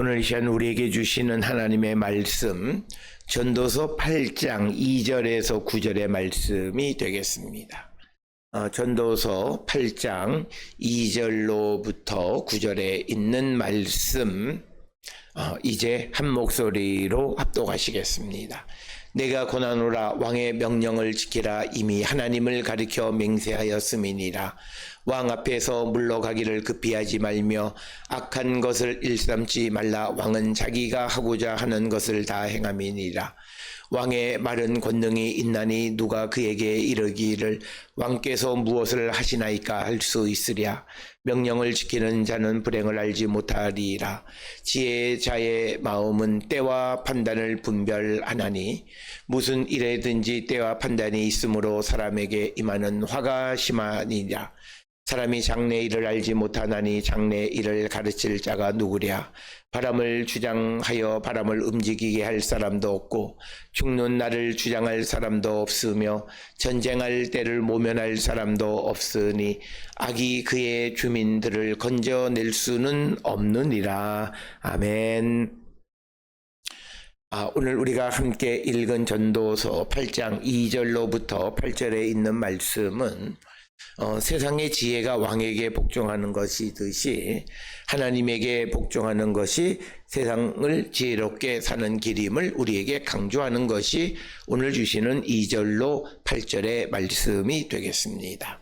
오늘 이 시간 우리에게 주시는 하나님의 말씀, 전도서 8장 2절에서 9절의 말씀이 되겠습니다. 전도서 8장 2절로부터 9절에 있는 말씀, 이제 한 목소리로 합독하시겠습니다. 내가 고난하노라. 왕의 명령을 지키라. 이미 하나님을 가리켜 맹세하였음이니라. 왕 앞에서 물러가기를 급히 하지 말며 악한 것을 일삼지 말라. 왕은 자기가 하고자 하는 것을 다 행함이니라. 왕의 말은 권능이 있나니 누가 그에게 이르기를 왕께서 무엇을 하시나이까 할 수 있으랴. 명령을 지키는 자는 불행을 알지 못하리라. 지혜자의 마음은 때와 판단을 분별하나니 무슨 일에든지 때와 판단이 있으므로 사람에게 임하는 화가 심하니라. 사람이 장래 일을 알지 못하나니 장래 일을 가르칠 자가 누구랴. 바람을 주장하여 바람을 움직이게 할 사람도 없고 죽는 날을 주장할 사람도 없으며 전쟁할 때를 모면할 사람도 없으니 악이 그의 주민들을 건져낼 수는 없느니라. 아멘. 오늘 우리가 함께 읽은 전도서 8장 2절로부터 8절에 있는 말씀은 세상의 지혜가 왕에게 복종하는 것이듯이 하나님에게 복종하는 것이 세상을 지혜롭게 사는 길임을 우리에게 강조하는 것이 오늘 주시는 2절로 8절의 말씀이 되겠습니다.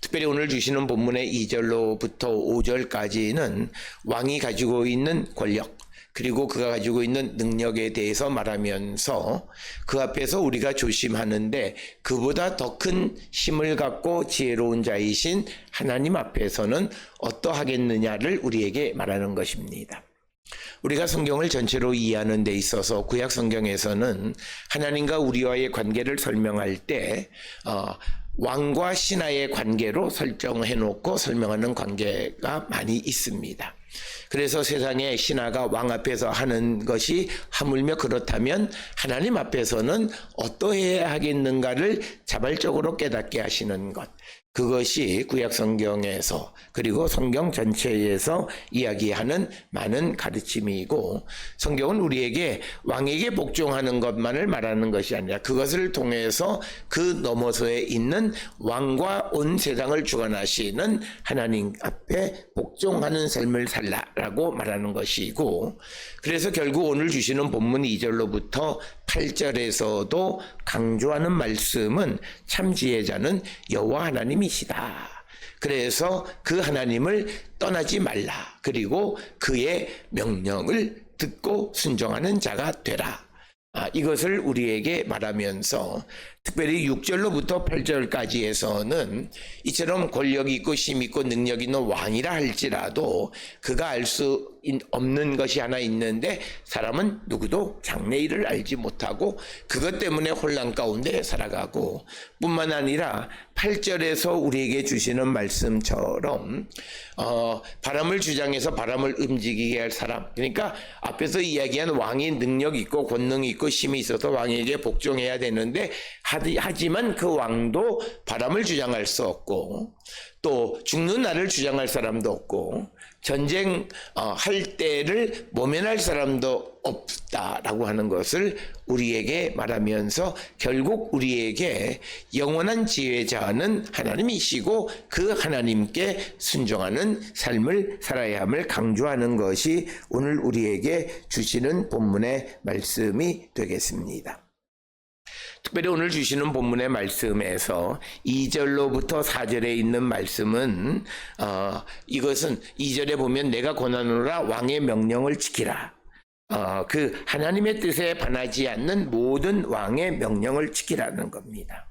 특별히 오늘 주시는 본문의 2절로부터 5절까지는 왕이 가지고 있는 권력, 그리고 그가 가지고 있는 능력에 대해서 말하면서 그 앞에서 우리가 조심하는데 그보다 더 큰 힘을 갖고 지혜로운 자이신 하나님 앞에서는 어떠하겠느냐를 우리에게 말하는 것입니다. 우리가 성경을 전체로 이해하는 데 있어서 구약 성경에서는 하나님과 우리와의 관계를 설명할 때 왕과 신하의 관계로 설정해 놓고 설명하는 관계가 많이 있습니다. 그래서 세상의 신하가 왕 앞에서 하는 것이 하물며 그렇다면 하나님 앞에서는 어떠해야 하겠는가를 자발적으로 깨닫게 하시는 것, 그것이 구약 성경에서 그리고 성경 전체에서 이야기하는 많은 가르침이고, 성경은 우리에게 왕에게 복종하는 것만을 말하는 것이 아니라 그것을 통해서 그 너머서에 있는 왕과 온 세상을 주관하시는 하나님 앞에 복종하는 삶을 살라라고 말하는 것이고, 그래서 결국 오늘 주시는 본문 2절로부터 8절에서도 강조하는 말씀은 참 지혜자는 여호와 하나님이시다. 그래서 그 하나님을 떠나지 말라. 그리고 그의 명령을 듣고 순종하는 자가 되라. 이것을 우리에게 말하면서 특별히 6절로부터 8절까지에서는 이처럼 권력이 있고 힘 있고 능력 있는 왕이라 할지라도 그가 알 수 없는 것이 하나 있는데 사람은 누구도 장래 일을 알지 못하고 그것 때문에 혼란 가운데 살아가고, 뿐만 아니라 8절에서 우리에게 주시는 말씀처럼 바람을 주장해서 바람을 움직이게 할 사람, 그러니까 앞에서 이야기한 왕이 능력 있고 권능이 있고 힘이 있어서 왕에게 복종해야 되는데 하지만 그 왕도 바람을 주장할 수 없고 또 죽는 날을 주장할 사람도 없고 전쟁할 때를 모면할 사람도 없다라고 하는 것을 우리에게 말하면서 결국 우리에게 영원한 지혜자는 하나님이시고 그 하나님께 순종하는 삶을 살아야 함을 강조하는 것이 오늘 우리에게 주시는 본문의 말씀이 되겠습니다. 특별히 오늘 주시는 본문의 말씀에서 2절로부터 4절에 있는 말씀은 이것은 2절에 보면 내가 고난하노라. 왕의 명령을 지키라. 그 하나님의 뜻에 반하지 않는 모든 왕의 명령을 지키라는 겁니다.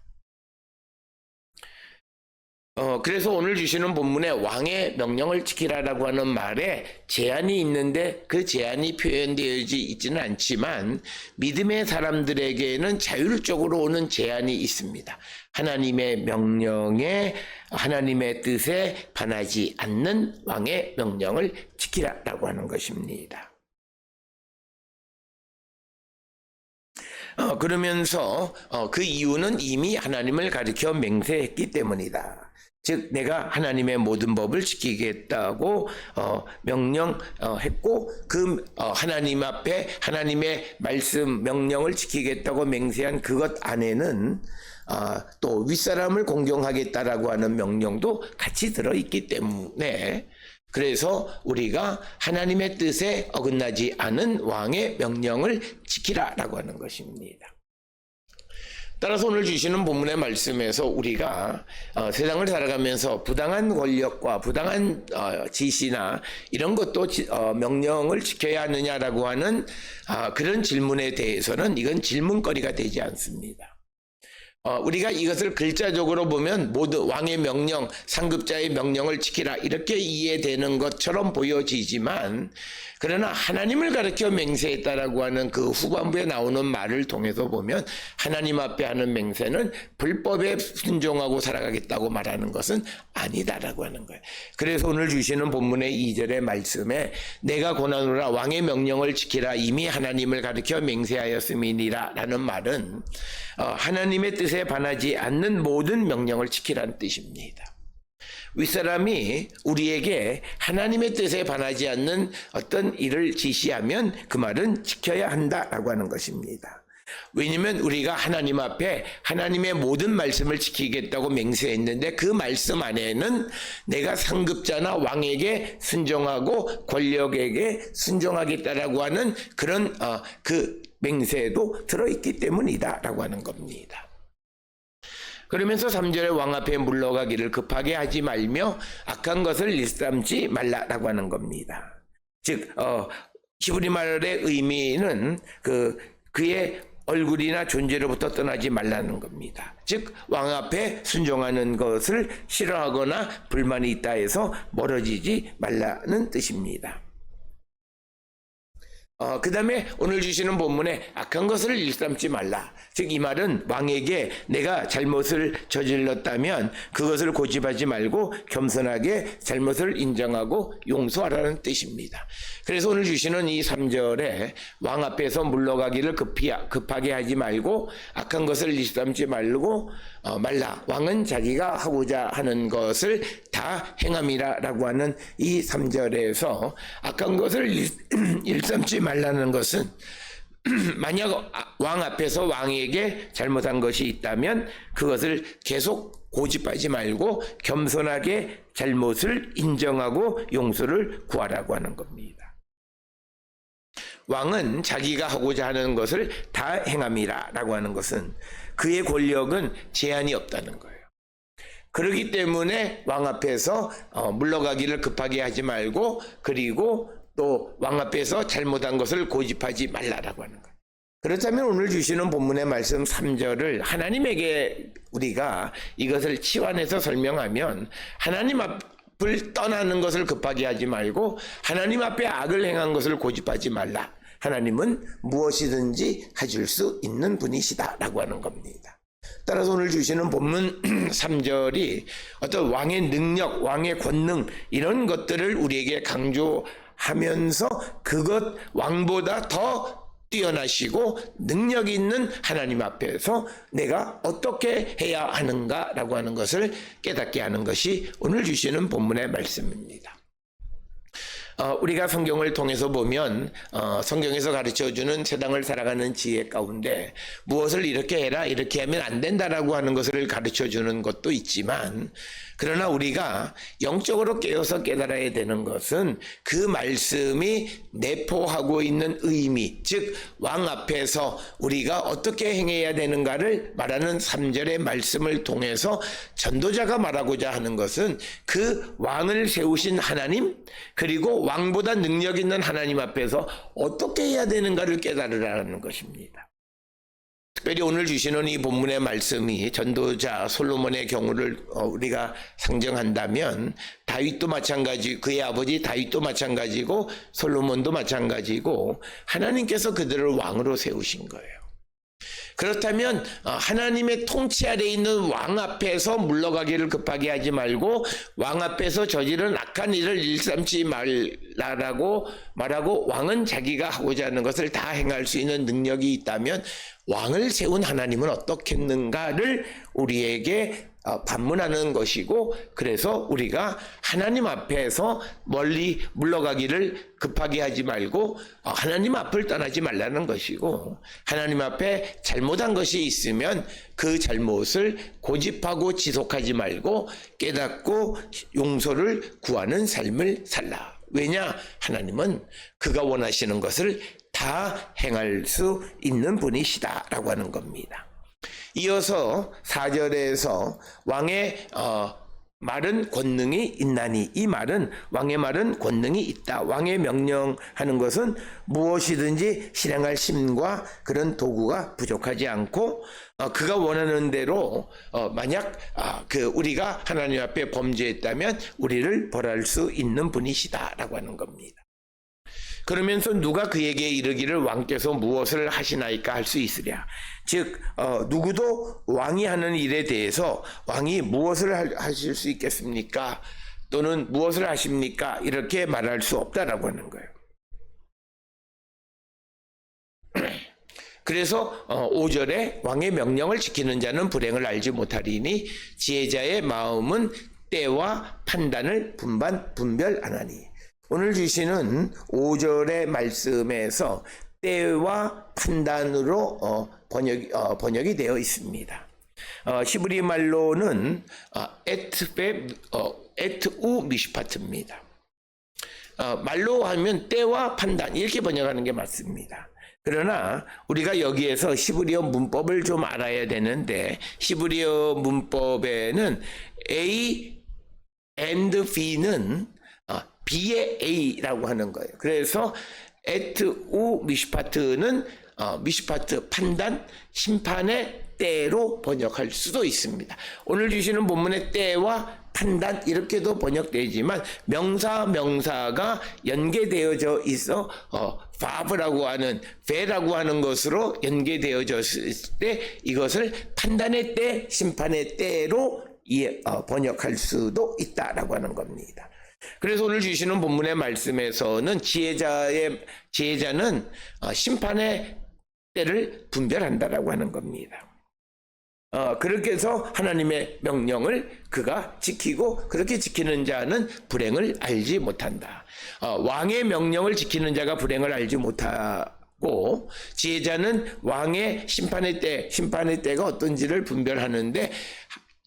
그래서 오늘 주시는 본문에 왕의 명령을 지키라라고 하는 말에 제한이 있는데 그 제한이 표현되어 있지는 않지만 믿음의 사람들에게는 자율적으로 오는 제한이 있습니다. 하나님의 명령에 하나님의 뜻에 반하지 않는 왕의 명령을 지키라라고 하는 것입니다. 그러면서 그 이유는 이미 하나님을 가리켜 맹세했기 때문이다. 즉 내가 하나님의 모든 법을 지키겠다고 명령했고 그 하나님 앞에 하나님의 말씀 명령을 지키겠다고 맹세한 그것 안에는 또 윗사람을 공경하겠다라고 하는 명령도 같이 들어있기 때문에 그래서 우리가 하나님의 뜻에 어긋나지 않은 왕의 명령을 지키라라고 하는 것입니다. 따라서 오늘 주시는 본문의 말씀에서 우리가 세상을 살아가면서 부당한 권력과 부당한 지시나 이런 것도 명령을 지켜야 하느냐라고 하는 그런 질문에 대해서는 이건 질문거리가 되지 않습니다. 우리가 이것을 글자적으로 보면 모두 왕의 명령, 상급자의 명령을 지키라 이렇게 이해되는 것처럼 보여지지만 그러나 하나님을 가리켜 맹세했다라고 하는 그 후반부에 나오는 말을 통해서 보면 하나님 앞에 하는 맹세는 불법에 순종하고 살아가겠다고 말하는 것은 아니다라고 하는 거예요. 그래서 오늘 주시는 본문의 2절의 말씀에 내가 고난하노라 왕의 명령을 지키라 이미 하나님을 가리켜 맹세하였음이니라 라는 말은 하나님의 뜻에 반하지 않는 모든 명령을 지키라는 뜻입니다. 윗사람이 우리에게 하나님의 뜻에 반하지 않는 어떤 일을 지시하면 그 말은 지켜야 한다라고 하는 것입니다. 왜냐하면 우리가 하나님 앞에 하나님의 모든 말씀을 지키겠다고 맹세했는데 그 말씀 안에는 내가 상급자나 왕에게 순종하고 권력에게 순종하겠다라고 하는 그런 그 맹세도 들어있기 때문이다라고 하는 겁니다. 그러면서 3절에 왕 앞에 물러가기를 급하게 하지 말며 악한 것을 일삼지 말라라고 하는 겁니다. 즉 히브리 말의 의미는 그의 얼굴이나 존재로부터 떠나지 말라는 겁니다. 즉 왕 앞에 순종하는 것을 싫어하거나 불만이 있다 해서 멀어지지 말라는 뜻입니다. 그 다음에 오늘 주시는 본문에 악한 것을 일삼지 말라. 즉 이 말은 왕에게 내가 잘못을 저질렀다면 그것을 고집하지 말고 겸손하게 잘못을 인정하고 용서하라는 뜻입니다. 그래서 오늘 주시는 이 3절에 왕 앞에서 물러가기를 급하게 하지 말고 악한 것을 일삼지 말고 말라. 왕은 자기가 하고자 하는 것을 다 행함이라라고 하는 이 3절에서 악한 것을 일삼지 말라는 것은 만약 왕 앞에서 왕에게 잘못한 것이 있다면 그것을 계속 고집하지 말고 겸손하게 잘못을 인정하고 용서를 구하라고 하는 겁니다. 왕은 자기가 하고자 하는 것을 다 행함이라라고 하는 것은 그의 권력은 제한이 없다는 거예요. 그렇기 때문에 왕 앞에서 물러가기를 급하게 하지 말고 그리고 또 왕 앞에서 잘못한 것을 고집하지 말라라고 하는 거예요. 그렇다면 오늘 주시는 본문의 말씀 3절을 하나님에게 우리가 이것을 치환해서 설명하면 하나님 앞을 떠나는 것을 급하게 하지 말고 하나님 앞에 악을 행한 것을 고집하지 말라. 하나님은 무엇이든지 해줄 수 있는 분이시다라고 하는 겁니다. 따라서 오늘 주시는 본문 3절이 어떤 왕의 능력, 왕의 권능 이런 것들을 우리에게 강조하면서 그것 왕보다 더 뛰어나시고 능력 있는 하나님 앞에서 내가 어떻게 해야 하는가라고 하는 것을 깨닫게 하는 것이 오늘 주시는 본문의 말씀입니다. 우리가 성경을 통해서 보면 성경에서 가르쳐주는 세상을 살아가는 지혜 가운데 무엇을 이렇게 해라 이렇게 하면 안 된다라고 하는 것을 가르쳐주는 것도 있지만 그러나 우리가 영적으로 깨어서 깨달아야 되는 것은 그 말씀이 내포하고 있는 의미, 즉 왕 앞에서 우리가 어떻게 행해야 되는가를 말하는 3절의 말씀을 통해서 전도자가 말하고자 하는 것은 그 왕을 세우신 하나님 그리고 왕보다 능력 있는 하나님 앞에서 어떻게 해야 되는가를 깨달으라는 것입니다. 특별히 오늘 주시는 이 본문의 말씀이 전도자 솔로몬의 경우를 우리가 상정한다면 다윗도 마찬가지, 그의 아버지 다윗도 마찬가지고 솔로몬도 마찬가지고 하나님께서 그들을 왕으로 세우신 거예요. 그렇다면 하나님의 통치 아래에 있는 왕 앞에서 물러가기를 급하게 하지 말고 왕 앞에서 저지른 악한 일을 일삼지 말라는 하라고 말하고 왕은 자기가 하고자 하는 것을 다 행할 수 있는 능력이 있다면 왕을 세운 하나님은 어떻겠는가를 우리에게 반문하는 것이고, 그래서 우리가 하나님 앞에서 멀리 물러가기를 급하게 하지 말고 하나님 앞을 떠나지 말라는 것이고, 하나님 앞에 잘못한 것이 있으면 그 잘못을 고집하고 지속하지 말고 깨닫고 용서를 구하는 삶을 살라. 왜냐? 하나님은 그가 원하시는 것을 다 행할 수 있는 분이시다라고 하는 겁니다. 이어서 4절에서 왕의 말은 권능이 있나니, 이 말은 왕의 말은 권능이 있다. 왕의 명령하는 것은 무엇이든지 실행할 힘과 그런 도구가 부족하지 않고 그가 원하는 대로 만약 우리가 하나님 앞에 범죄했다면 우리를 벌할 수 있는 분이시다라고 하는 겁니다. 그러면서 누가 그에게 이르기를 왕께서 무엇을 하시나이까 할 수 있으랴. 즉 누구도 왕이 하는 일에 대해서 왕이 무엇을 하실 수 있겠습니까? 또는 무엇을 하십니까? 이렇게 말할 수 없다라고 하는 거예요. 그래서 5절에 왕의 명령을 지키는 자는 불행을 알지 못하리니 지혜자의 마음은 때와 판단을 분별하나니. 오늘 주시는 5절의 말씀에서 때와 판단으로 번역이 되어 있습니다. 히브리 말로는 에트우 미시파트입니다. 말로 하면 때와 판단 이렇게 번역하는 게 맞습니다. 그러나 우리가 여기에서 히브리어 문법을 좀 알아야 되는데, 히브리어 문법에는 A and B는 B의 A라고 하는 거예요. 그래서 에트우 미시파트는 미시파트 판단, 심판의 때로 번역할 수도 있습니다. 오늘 주시는 본문의 때와 판단 이렇게도 번역되지만 명사가 연계되어져 있어 바브라고 하는 베라고 하는 것으로 연계되어졌을 때 이것을 판단의 때, 심판의 때로 번역할 수도 있다라고 하는 겁니다. 그래서 오늘 주시는 본문의 말씀에서는 지혜자는 심판의 때를 분별한다라고 하는 겁니다. 그렇게 해서 하나님의 명령을 그가 지키고 그렇게 지키는 자는 불행을 알지 못한다. 왕의 명령을 지키는 자가 불행을 알지 못하고 지혜자는 왕의 심판의 때가 어떤지를 분별하는데,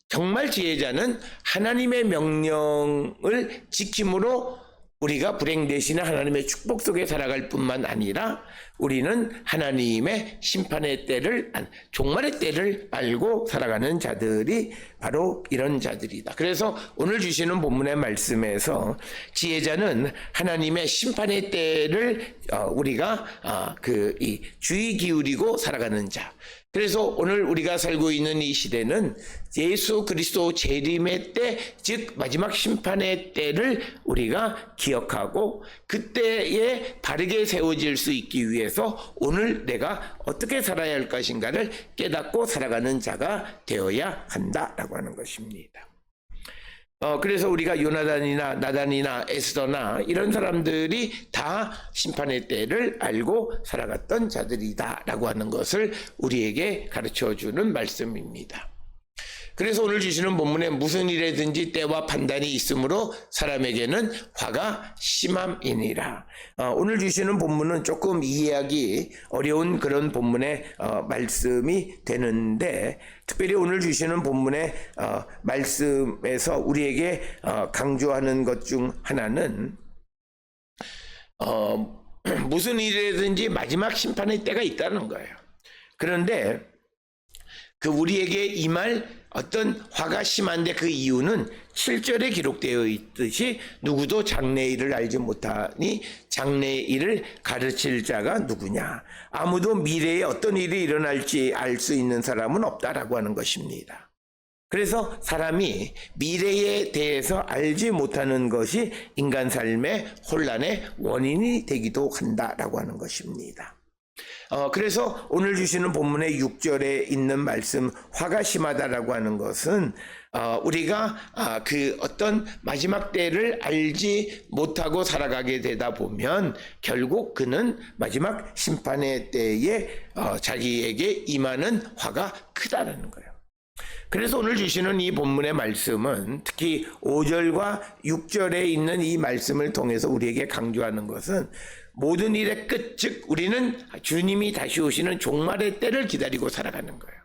정말 지혜자는 하나님의 명령을 지킴으로 우리가 불행 대신에 하나님의 축복 속에 살아갈 뿐만 아니라 우리는 하나님의 심판의 때를, 종말의 때를 알고 살아가는 자들이 바로 이런 자들이다. 그래서 오늘 주시는 본문의 말씀에서 지혜자는 하나님의 심판의 때를 우리가 주의 기울이고 살아가는 자. 그래서 오늘 우리가 살고 있는 이 시대는 예수 그리스도 재림의 때, 즉 마지막 심판의 때를 우리가 기억하고 그때에 바르게 세워질 수 있기 위해서 오늘 내가 어떻게 살아야 할 것인가를 깨닫고 살아가는 자가 되어야 한다라고 하는 것입니다. 그래서 우리가 요나단이나 나단이나 에스더나 이런 사람들이 다 심판의 때를 알고 살아갔던 자들이다라고 하는 것을 우리에게 가르쳐주는 말씀입니다. 그래서 오늘 주시는 본문에 무슨 일에든지 때와 판단이 있으므로 사람에게는 화가 심함이니라. 오늘 주시는 본문은 조금 이해하기 어려운 그런 본문의 말씀이 되는데, 특별히 오늘 주시는 본문의 말씀에서 우리에게 강조하는 것 중 하나는 무슨 일이든지 마지막 심판의 때가 있다는 거예요. 그런데 그 우리에게 임할 어떤 화가 심한데 그 이유는 7절에 기록되어 있듯이 누구도 장래일을 알지 못하니 장래일을 가르칠 자가 누구냐. 아무도 미래에 어떤 일이 일어날지 알 수 있는 사람은 없다라고 하는 것입니다. 그래서 사람이 미래에 대해서 알지 못하는 것이 인간 삶의 혼란의 원인이 되기도 한다라고 하는 것입니다. 그래서 오늘 주시는 본문의 6절에 있는 말씀 화가 심하다라고 하는 것은 우리가 그 어떤 마지막 때를 알지 못하고 살아가게 되다 보면 결국 그는 마지막 심판의 때에 자기에게 임하는 화가 크다라는 거예요. 그래서 오늘 주시는 이 본문의 말씀은 특히 5절과 6절에 있는 이 말씀을 통해서 우리에게 강조하는 것은 모든 일의 끝, 즉 우리는 주님이 다시 오시는 종말의 때를 기다리고 살아가는 거예요.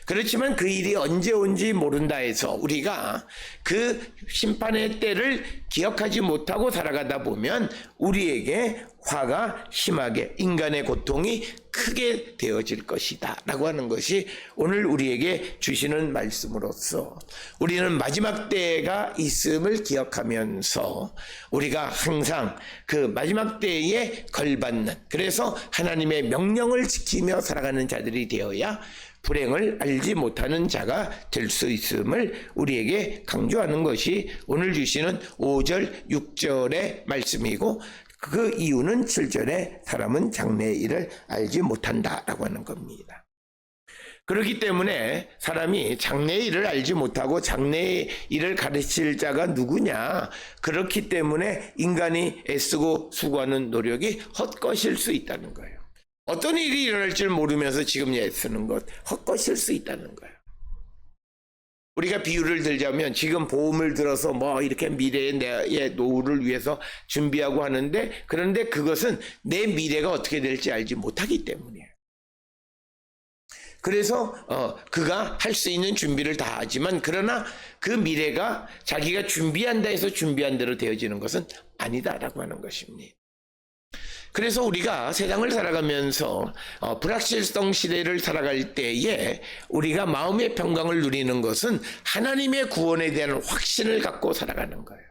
그렇지만 그 일이 언제 온지 모른다 해서 우리가 그 심판의 때를 기억하지 못하고 살아가다 보면 우리에게 화가 심하게, 인간의 고통이 크게 되어질 것이다 라고 하는 것이 오늘 우리에게 주시는 말씀으로서 우리는 마지막 때가 있음을 기억하면서 우리가 항상 그 마지막 때에 걸받는, 그래서 하나님의 명령을 지키며 살아가는 자들이 되어야 불행을 알지 못하는 자가 될 수 있음을 우리에게 강조하는 것이 오늘 주시는 5절, 6절의 말씀이고, 그 이유는 7절에 사람은 장래의 일을 알지 못한다라고 하는 겁니다. 그렇기 때문에 사람이 장래의 일을 알지 못하고 장래의 일을 가르칠 자가 누구냐, 그렇기 때문에 인간이 애쓰고 수고하는 노력이 헛것일 수 있다는 거예요. 어떤 일이 일어날 줄 모르면서 지금 애쓰는 것 헛것일 수 있다는 거예요. 우리가 비유를 들자면 지금 보험을 들어서 뭐 이렇게 미래의 내 노후를 위해서 준비하고 하는데, 그런데 그것은 내 미래가 어떻게 될지 알지 못하기 때문이에요. 그래서 그가 할 수 있는 준비를 다 하지만 그러나 그 미래가 자기가 준비한다 해서 준비한 대로 되어지는 것은 아니다라고 하는 것입니다. 그래서 우리가 세상을 살아가면서 불확실성 시대를 살아갈 때에 우리가 마음의 평강을 누리는 것은 하나님의 구원에 대한 확신을 갖고 살아가는 거예요.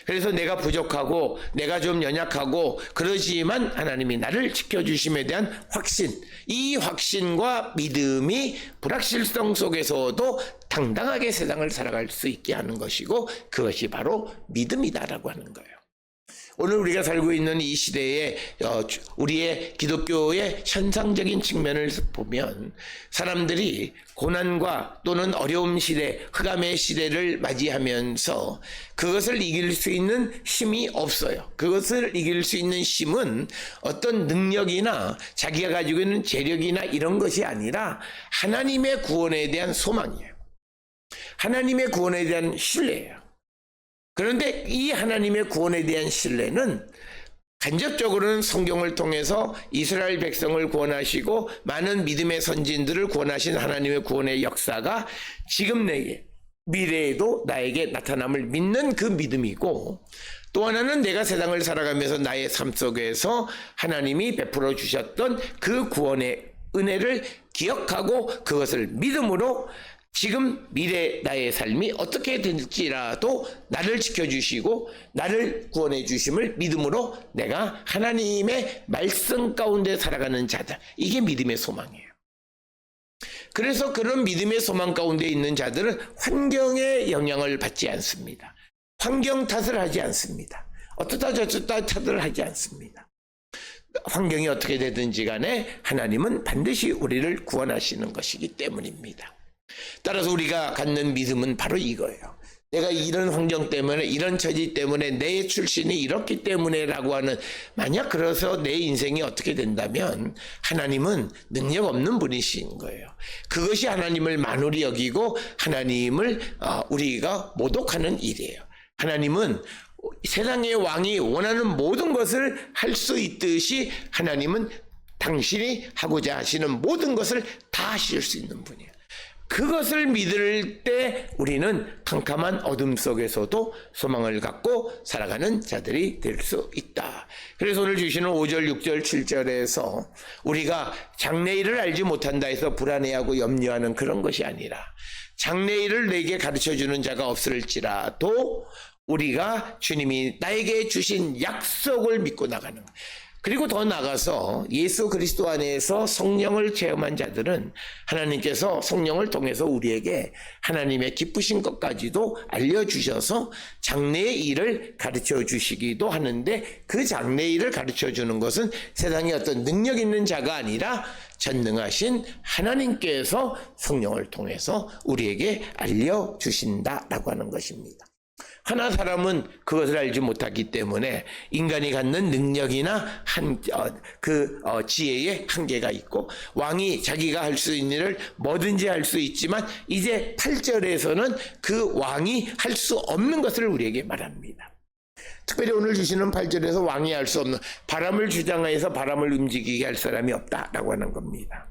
그래서 내가 부족하고 내가 좀 연약하고 그러지만 하나님이 나를 지켜주심에 대한 확신, 이 확신과 믿음이 불확실성 속에서도 당당하게 세상을 살아갈 수 있게 하는 것이고, 그것이 바로 믿음이다라고 하는 거예요. 오늘 우리가 살고 있는 이 시대에 우리의 기독교의 현상적인 측면을 보면 사람들이 고난과 또는 어려움 시대, 흑암의 시대를 맞이하면서 그것을 이길 수 있는 힘이 없어요. 그것을 이길 수 있는 힘은 어떤 능력이나 자기가 가지고 있는 재력이나 이런 것이 아니라 하나님의 구원에 대한 소망이에요. 하나님의 구원에 대한 신뢰예요. 그런데 이 하나님의 구원에 대한 신뢰는 간접적으로는 성경을 통해서 이스라엘 백성을 구원하시고 많은 믿음의 선진들을 구원하신 하나님의 구원의 역사가 지금 내게, 미래에도 나에게 나타남을 믿는 그 믿음이고, 또 하나는 내가 세상을 살아가면서 나의 삶 속에서 하나님이 베풀어 주셨던 그 구원의 은혜를 기억하고 그것을 믿음으로 지금 미래 나의 삶이 어떻게 될지라도 나를 지켜주시고 나를 구원해 주심을 믿음으로 내가 하나님의 말씀 가운데 살아가는 자들, 이게 믿음의 소망이에요. 그래서 그런 믿음의 소망 가운데 있는 자들은 환경의 영향을 받지 않습니다. 환경 탓을 하지 않습니다. 어떻다 저쩌다 탓을 하지 않습니다. 환경이 어떻게 되든지 간에 하나님은 반드시 우리를 구원하시는 것이기 때문입니다. 따라서 우리가 갖는 믿음은 바로 이거예요. 내가 이런 환경 때문에, 이런 처지 때문에, 내 출신이 이렇기 때문에 라고 하는, 만약 그래서 내 인생이 어떻게 된다면 하나님은 능력 없는 분이신 거예요. 그것이 하나님을 만홀히 여기고 하나님을 우리가 모독하는 일이에요. 하나님은 세상의 왕이 원하는 모든 것을 할 수 있듯이 하나님은 당신이 하고자 하시는 모든 것을 다 하실 수 있는 분이에요. 그것을 믿을 때 우리는 캄캄한 어둠 속에서도 소망을 갖고 살아가는 자들이 될 수 있다. 그래서 오늘 주시는 5절, 6절, 7절에서 우리가 장래일을 알지 못한다 해서 불안해하고 염려하는 그런 것이 아니라, 장래일을 내게 가르쳐주는 자가 없을지라도 우리가 주님이 나에게 주신 약속을 믿고 나가는 거예요. 그리고 더 나아가서 예수 그리스도 안에서 성령을 체험한 자들은 하나님께서 성령을 통해서 우리에게 하나님의 기쁘신 것까지도 알려주셔서 장래의 일을 가르쳐 주시기도 하는데, 그 장래의 일을 가르쳐 주는 것은 세상에 어떤 능력 있는 자가 아니라 전능하신 하나님께서 성령을 통해서 우리에게 알려주신다라고 하는 것입니다. 하나 사람은 그것을 알지 못하기 때문에 인간이 갖는 능력이나 지혜의 한계가 있고, 왕이 자기가 할 수 있는 일을 뭐든지 할 수 있지만 이제 8절에서는 그 왕이 할 수 없는 것을 우리에게 말합니다. 특별히 오늘 주시는 8절에서 왕이 할 수 없는, 바람을 주장하여서 바람을 움직이게 할 사람이 없다라고 하는 겁니다.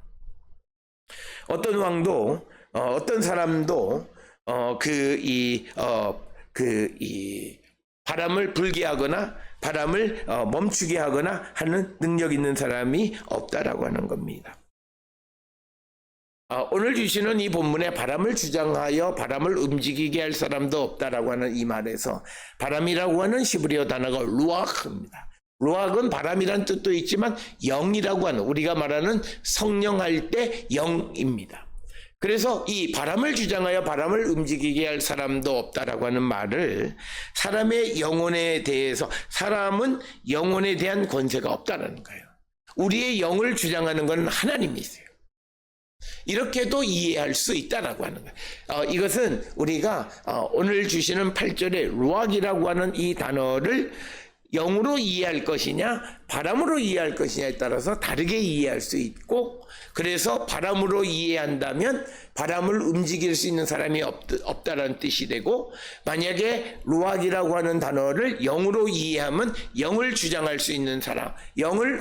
어떤 왕도 어떤 사람도 바람을 불게 하거나 바람을 멈추게 하거나 하는 능력 있는 사람이 없다라고 하는 겁니다. 오늘 주시는 이 본문에 바람을 주장하여 바람을 움직이게 할 사람도 없다라고 하는 이 말에서 바람이라고 하는 히브리어 단어가 루아흐입니다. 루아흐는 바람이란 뜻도 있지만 영이라고 하는, 우리가 말하는 성령할 때 영입니다. 그래서 이 바람을 주장하여 바람을 움직이게 할 사람도 없다라고 하는 말을, 사람의 영혼에 대해서, 사람은 영혼에 대한 권세가 없다라는 거예요. 우리의 영을 주장하는 것은 하나님이세요. 이렇게도 이해할 수 있다라고 하는 거예요. 이것은 우리가 오늘 주시는 8절에 루악이라고 하는 이 단어를 영으로 이해할 것이냐 바람으로 이해할 것이냐에 따라서 다르게 이해할 수 있고, 그래서 바람으로 이해한다면 바람을 움직일 수 있는 사람이 없다라는 뜻이 되고, 만약에 루악이라고 하는 단어를 영으로 이해하면 영을 주장할 수 있는 사람,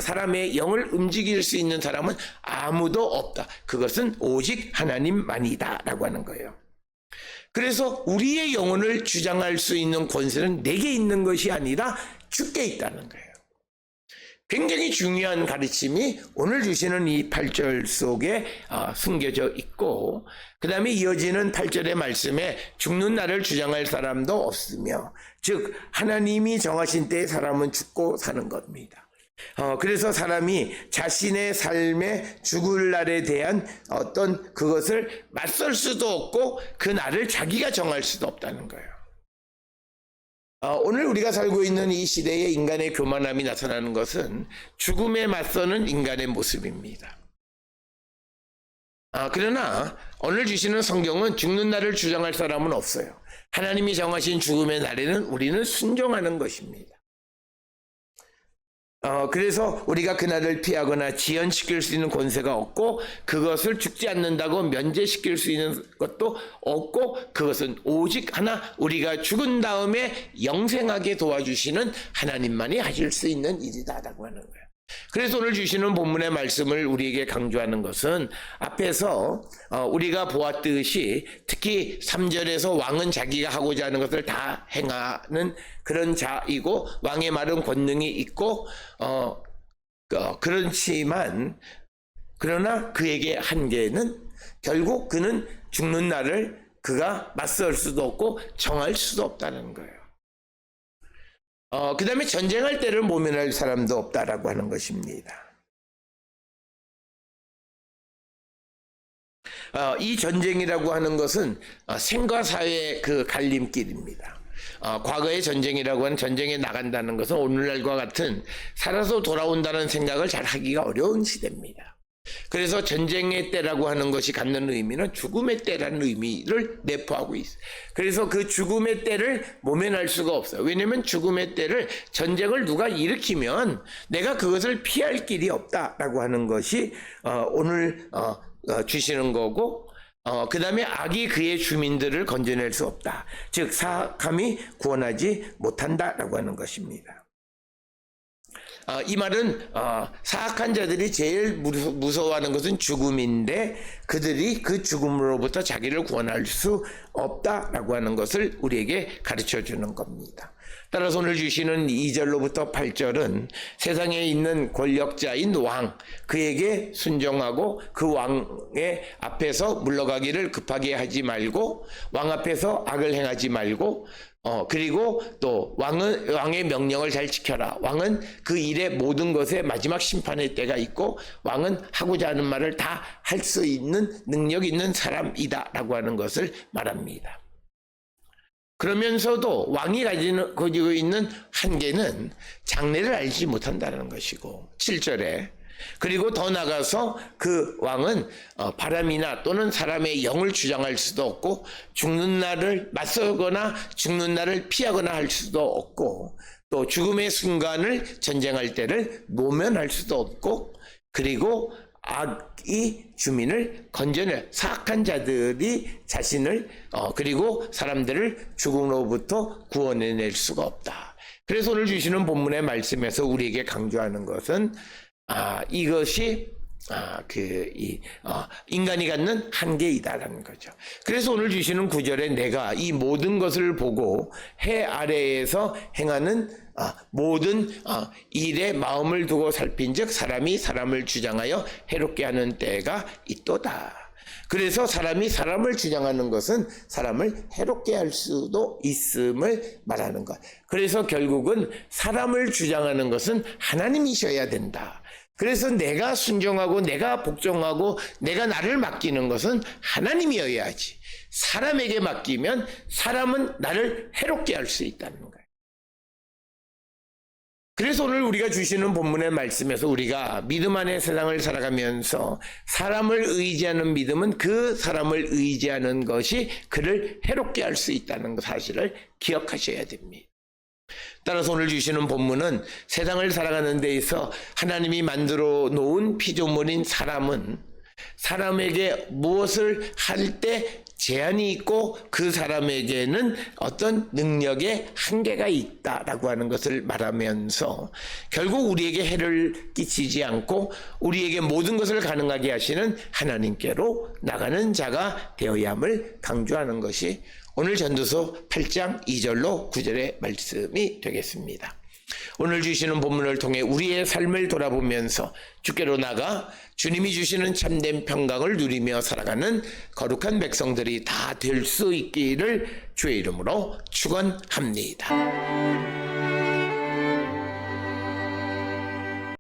사람의 영을 움직일 수 있는 사람은 아무도 없다. 그것은 오직 하나님만이다 라고 하는 거예요. 그래서 우리의 영혼을 주장할 수 있는 권세는 내게 있는 것이 아니라 주께 있다는 거예요. 굉장히 중요한 가르침이 오늘 주시는 이 8절 속에 숨겨져 있고, 그 다음에 이어지는 8절의 말씀에 죽는 날을 주장할 사람도 없으며, 즉 하나님이 정하신 때에 사람은 죽고 사는 겁니다. 그래서 사람이 자신의 삶에 죽을 날에 대한 어떤 그것을 맞설 수도 없고 그 날을 자기가 정할 수도 없다는 거예요. 오늘 우리가 살고 있는 이 시대에 인간의 교만함이 나타나는 것은 죽음에 맞서는 인간의 모습입니다. 그러나 오늘 주시는 성경은 죽는 날을 주장할 사람은 없어요. 하나님이 정하신 죽음의 날에는 우리는 순종하는 것입니다. 그래서 우리가 그날을 피하거나 지연시킬 수 있는 권세가 없고, 그것을 죽지 않는다고 면제시킬 수 있는 것도 없고, 그것은 오직 하나, 우리가 죽은 다음에 영생하게 도와주시는 하나님만이 하실 수 있는 일이다라고 하는 거예요. 그래서 오늘 주시는 본문의 말씀을 우리에게 강조하는 것은 앞에서 우리가 보았듯이 특히 3절에서 왕은 자기가 하고자 하는 것을 다 행하는 그런 자이고, 왕의 말은 권능이 있고 그렇지만, 그러나 그에게 한계는 결국 그는 죽는 날을 그가 맞설 수도 없고 정할 수도 없다는 거예요. 그 다음에 전쟁할 때를 모면할 사람도 없다라고 하는 것입니다. 이 전쟁이라고 하는 것은 생과 사의 그 갈림길입니다. 과거의 전쟁이라고 하는, 전쟁에 나간다는 것은 오늘날과 같은 살아서 돌아온다는 생각을 잘 하기가 어려운 시대입니다. 그래서 전쟁의 때라고 하는 것이 갖는 의미는 죽음의 때라는 의미를 내포하고 있어요. 그래서 그 죽음의 때를 모면할 수가 없어요. 왜냐하면 죽음의 때를, 전쟁을 누가 일으키면 내가 그것을 피할 길이 없다라고 하는 것이 오늘 주시는 거고, 그 다음에 악이 그의 주민들을 건져낼 수 없다. 즉 사악함이 구원하지 못한다라고 하는 것입니다. 이 말은 사악한 자들이 제일 무서워하는 것은 죽음인데, 그들이 그 죽음으로부터 자기를 구원할 수 없다라고 하는 것을 우리에게 가르쳐 주는 겁니다. 따라서 오늘 주시는 2절로부터 8절은 세상에 있는 권력자인 왕, 그에게 순종하고 그 왕의 앞에서 물러가기를 급하게 하지 말고, 왕 앞에서 악을 행하지 말고, 그리고 또 왕의 명령을 잘 지켜라. 왕은 그 일의 모든 것에 마지막 심판의 때가 있고, 왕은 하고자 하는 말을 다 할 수 있는 능력 있는 사람이다라고 하는 것을 말합니다. 그러면서도 왕이 가지고 있는 한계는 장래를 알지 못한다는 것이고, 7절에 그리고 더 나가서 그 왕은 바람이나 또는 사람의 영을 주장할 수도 없고 죽는 날을 맞서거나 죽는 날을 피하거나 할 수도 없고 또 죽음의 순간을 전쟁할 때를 모면할 수도 없고 그리고 악이 주민을 건져낼 사악한 자들이 자신을 그리고 사람들을 죽음으로부터 구원해낼 수가 없다. 그래서 오늘 주시는 본문의 말씀에서 우리에게 강조하는 것은 이것이 인간이 갖는 한계이다라는 거죠. 그래서 오늘 주시는 구절에 내가 이 모든 것을 보고 해 아래에서 행하는 모든 일에 마음을 두고 살핀즉 사람이 사람을 주장하여 해롭게 하는 때가 있도다. 그래서 사람이 사람을 주장하는 것은 사람을 해롭게 할 수도 있음을 말하는 것. 그래서 결국은 사람을 주장하는 것은 하나님이셔야 된다. 그래서 내가 순종하고 내가 복종하고 내가 나를 맡기는 것은 하나님이어야지. 사람에게 맡기면 사람은 나를 해롭게 할 수 있다는 거예요. 그래서 오늘 우리가 주시는 본문의 말씀에서 우리가 믿음 안에 세상을 살아가면서 사람을 의지하는 믿음은 그 사람을 의지하는 것이 그를 해롭게 할 수 있다는 사실을 기억하셔야 됩니다. 따라서 오늘 주시는 본문은 세상을 살아가는 데 있어 하나님이 만들어 놓은 피조물인 사람은 사람에게 무엇을 할 때 제한이 있고 그 사람에게는 어떤 능력의 한계가 있다라고 하는 것을 말하면서 결국 우리에게 해를 끼치지 않고 우리에게 모든 것을 가능하게 하시는 하나님께로 나가는 자가 되어야 함을 강조하는 것이 오늘 전도서 8장 2절로 9절의 말씀이 되겠습니다. 오늘 주시는 본문을 통해 우리의 삶을 돌아보면서 주께로 나가 주님이 주시는 참된 평강을 누리며 살아가는 거룩한 백성들이 다 될 수 있기를 주의 이름으로 축원합니다.